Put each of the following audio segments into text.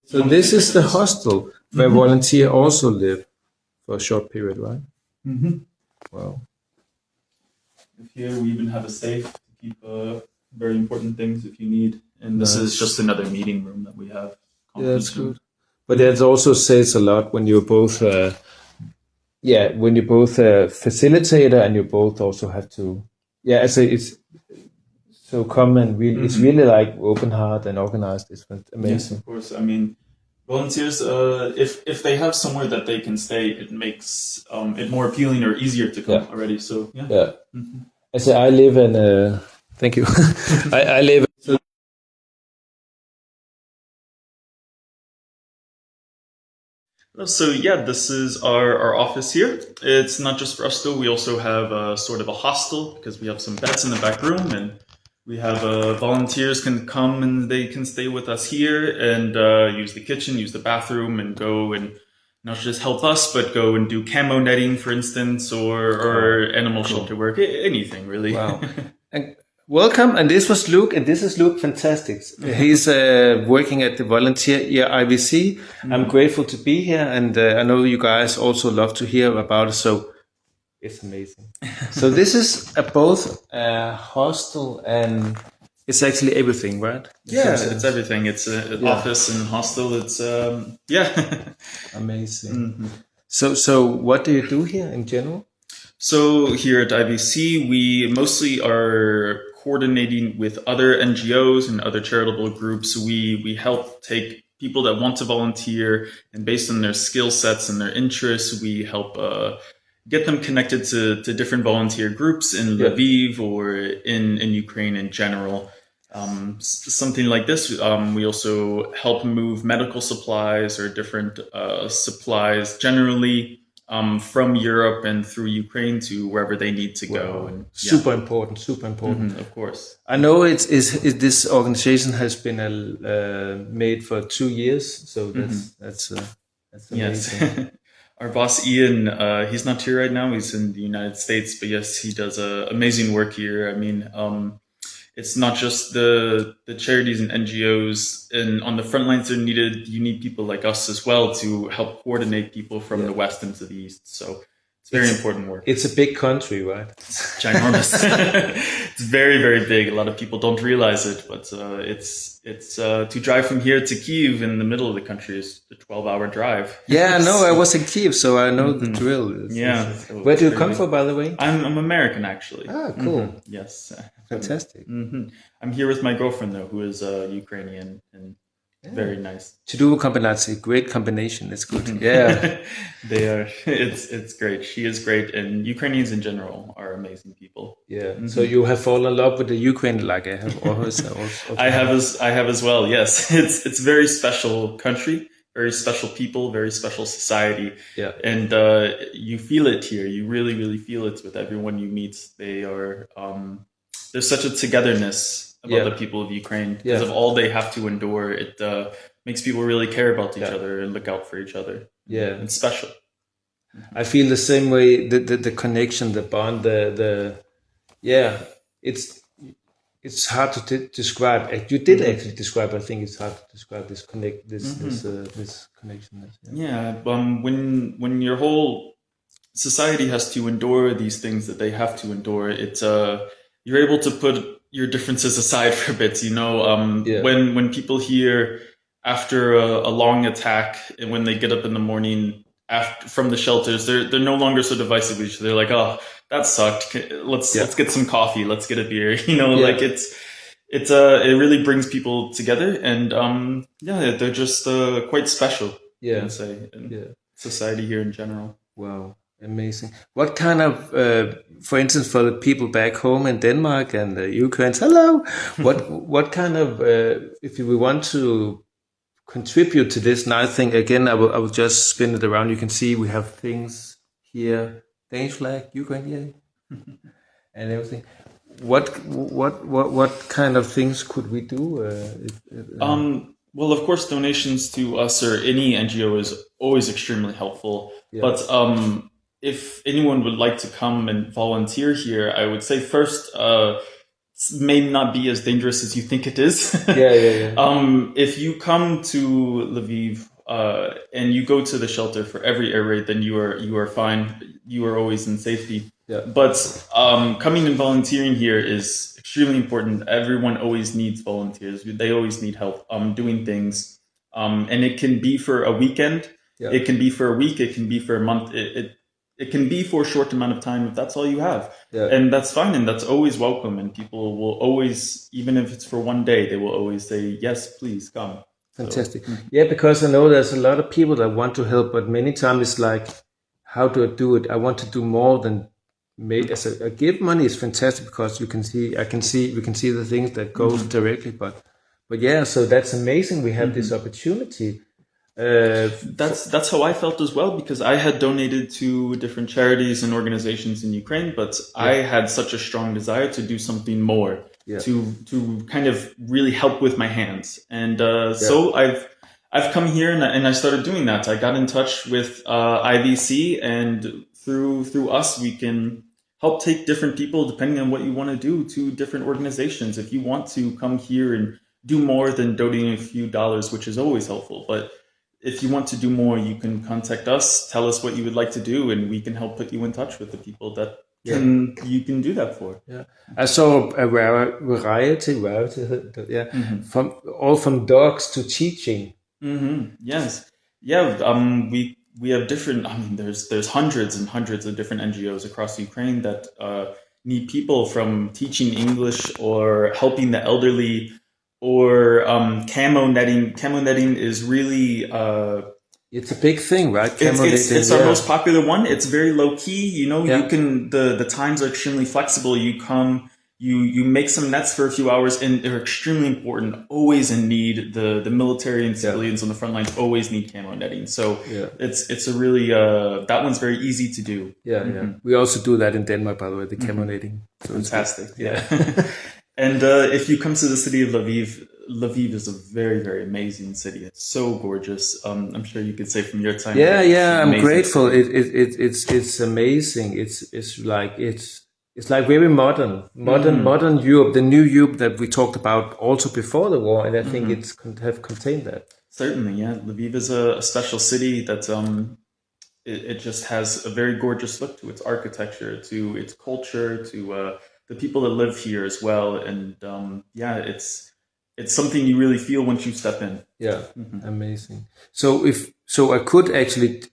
So this is the hostel where volunteer also live for a short period, right? Mm-hmm. Wow. Here we even have a safe to keep very important things if you need. And this is just another meeting room that we have. Yeah, that's good. But that also says a lot when you're both, when you're both a facilitator and you both also have to, it's so common. Really, it's really like open heart and organized. It's amazing. Yes, of course. I mean, volunteers, if they have somewhere that they can stay, it makes it more appealing or easier to come already. So yeah. Yeah. I say I live in. Thank you. I live. So yeah, this is our office here. It's not just for us though. We also have a sort of a hostel because we have some beds in the back room, and we have volunteers can come and they can stay with us here and use the kitchen, use the bathroom, and go and not just help us, but go and do camo netting, for instance, or animal shelter work, anything really. Wow. And welcome, and this was Luke, and this is Luke. Fantastic. He's working at the volunteer IVC. I'm grateful to be here, and I know you guys also love to hear about it, so it's amazing. So this is both a hostel and it's actually everything, right? It's everything. It's an office and hostel. It's amazing. So what do you do here in general? So here at IVC, we mostly are coordinating with other NGOs and other charitable groups. We help take people that want to volunteer, and based on their skill sets and their interests, we help get them connected to different volunteer groups in Lviv or in Ukraine in general. Something like this. We also help move medical supplies or different supplies generally from Europe and through Ukraine to wherever they need to go. And super important. Of course. I know this organization has been made for 2 years, so that's amazing. Yes. Our boss Ian, he's not here right now. He's in the United States, but yes, he does amazing work here. I mean, it's not just the charities and NGOs, and on the front lines are needed. You need people like us as well to help coordinate people from the West into the East. So it's very important work. It's a big country, right? It's ginormous. It's very, very big. A lot of people don't realize it, but it's to drive from here to Kyiv in the middle of the country is a 12-hour drive. Yeah, no, I was in Kyiv, so I know the drill. Where do you come from, by the way? I'm American, actually. Ah, cool. Yes. Fantastic. I'm here with my girlfriend, though, who is Ukrainian, and very nice. To do a combination, great combination. It's good. Yeah, they are. It's great. She is great, and Ukrainians in general are amazing people. Yeah. So you have fallen in love with the Ukraine, like I have always. I have as well. Yes, it's a very special country, very special people, very special society. Yeah. And you feel it here. You really, really feel it with everyone you meet. They are. There's such a togetherness about the people of Ukraine because of all they have to endure. It makes people really care about each other and look out for each other. Yeah, it's special. I feel the same way. The connection, the bond, it's hard to describe. You did actually describe. I think it's hard to describe this this connection. Yeah, when your whole society has to endure these things that they have to endure, it's you're able to put your differences aside for a bit, when people hear after a long attack and when they get up in the morning from the shelters, they're no longer so divisive with each other. They're like, oh, that sucked. Let's get some coffee. Let's get a beer. Like it really brings people together, and they're just quite special. Yeah, I would say, in society here in general. Wow. Amazing. What kind of, for instance, for the people back home in Denmark and the Ukrainians, hello, what kind of, if we want to contribute to this nice thing, again, I will just spin it around. You can see we have things here, Danish flag, Ukraine, and everything. What kind of things could we do? Well, of course, donations to us or any NGO is always extremely helpful, but if anyone would like to come and volunteer here, I would say first may not be as dangerous as you think it is. If you come to Lviv and you go to the shelter for every air raid, then you are fine. You are always in safety. But coming and volunteering here is extremely important. Everyone always needs volunteers. They always need help doing things. And it can be for a weekend. It can be for a week. It can be for a month. It can be for a short amount of time if that's all you have. And that's fine. And that's always welcome. And people will always, even if it's for one day, they will always say, yes, please come. Fantastic. Yeah, because I know there's a lot of people that want to help, but many times it's like, how do I do it? I want to do more than as a give money is fantastic because we can see the things that goes directly, but yeah, so that's amazing. We have this opportunity. That's how I felt as well, because I had donated to different charities and organizations in Ukraine, but I had such a strong desire to do something more, to kind of really help with my hands. And so I've come here and I started doing that. I got in touch with IVC, and through us we can help take different people, depending on what you want to do, to different organizations. If you want to come here and do more than donating a few dollars, which is always helpful, but if you want to do more, you can contact us, tell us what you would like to do, and we can help put you in touch with the people that you can do that for. I saw a variety, from dogs to teaching. Yes. We have different, there's hundreds and hundreds of different NGOs across Ukraine that need people, from teaching English or helping the elderly, or camo netting. Camo netting is really it's a big thing, right? It's our most popular one. It's very low key. You can the times are extremely flexible. You come, you make some nets for a few hours, and they're extremely important. Always in need. The military and civilians on the front lines always need camo netting. So it's a really that one's very easy to do. We also do that in Denmark, by the way, the camo netting. So fantastic. And if you come to the city of Lviv, Lviv is a very, very amazing city. It's so gorgeous. I'm sure you could say from your time. I'm grateful. It's amazing. It's like very modern Europe, the new Europe that we talked about also before the war, and I think it's have contained that. Certainly, yeah. Lviv is a special city that it just has a very gorgeous look to its architecture, to its culture, to the people that live here as well, and it's something you really feel once you step in. Amazing. So I could actually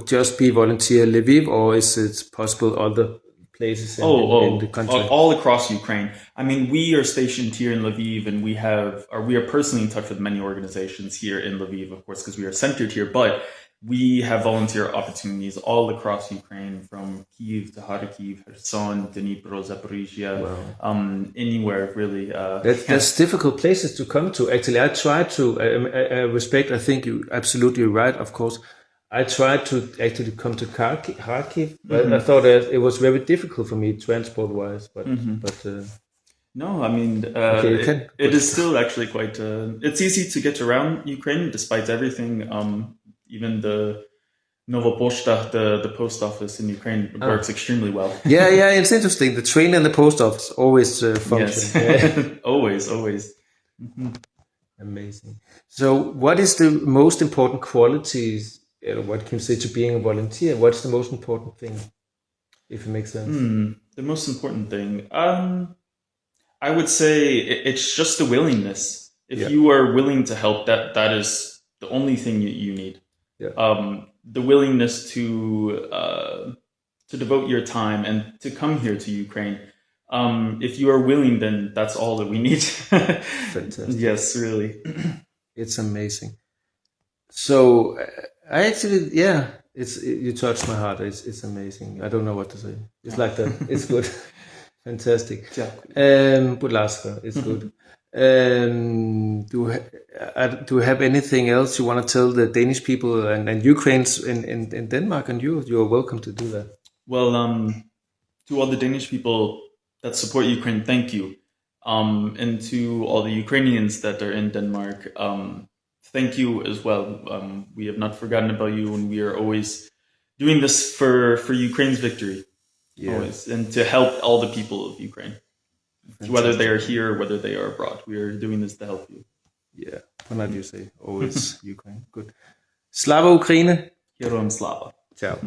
just be volunteer in Lviv, or is it possible other places in the country? All across Ukraine. I mean, we are stationed here in Lviv, and we are personally in touch with many organizations here in Lviv, of course, because we are centered here, but we have volunteer opportunities all across Ukraine, from Kyiv to Kharkiv, Kherson, Dnipro, Zaporizhia, anywhere really. That's difficult places to come to. Actually, I try to respect. I think you absolutely right. Of course, I tried to actually come to Kharkiv, but I thought it was very difficult for me transport-wise. But no, I mean, it is still actually quite. It's easy to get around Ukraine despite everything. Even the Novopochta, the post office in Ukraine, works extremely well. It's interesting. The train and the post office always function. Always. Amazing. So, what is the most important qualities? What can you say to being a volunteer? What's the most important thing, if it makes sense? The most important thing, I would say, it's just the willingness. If you are willing to help, that is the only thing you need. The willingness to devote your time and to come here to Ukraine. If you are willing, then that's all that we need. Fantastic. Yes, really. It's amazing. So I actually, you touched my heart. It's amazing. I don't know what to say. It's like that. It's good. Fantastic. Budlaska, it's good. Do you have anything else you want to tell the Danish people and Ukrainians in Denmark and you? You're welcome to do that. Well, to all the Danish people that support Ukraine, thank you. And to all the Ukrainians that are in Denmark, thank you as well. We have not forgotten about you, and we are always doing this for Ukraine's victory. Always, and to help all the people of Ukraine. whether they are here or whether they are abroad. We are doing this to help you. Yeah, what do you say? Always Ukraine. Good. Slava Ukraine. Heroam slava. Ciao.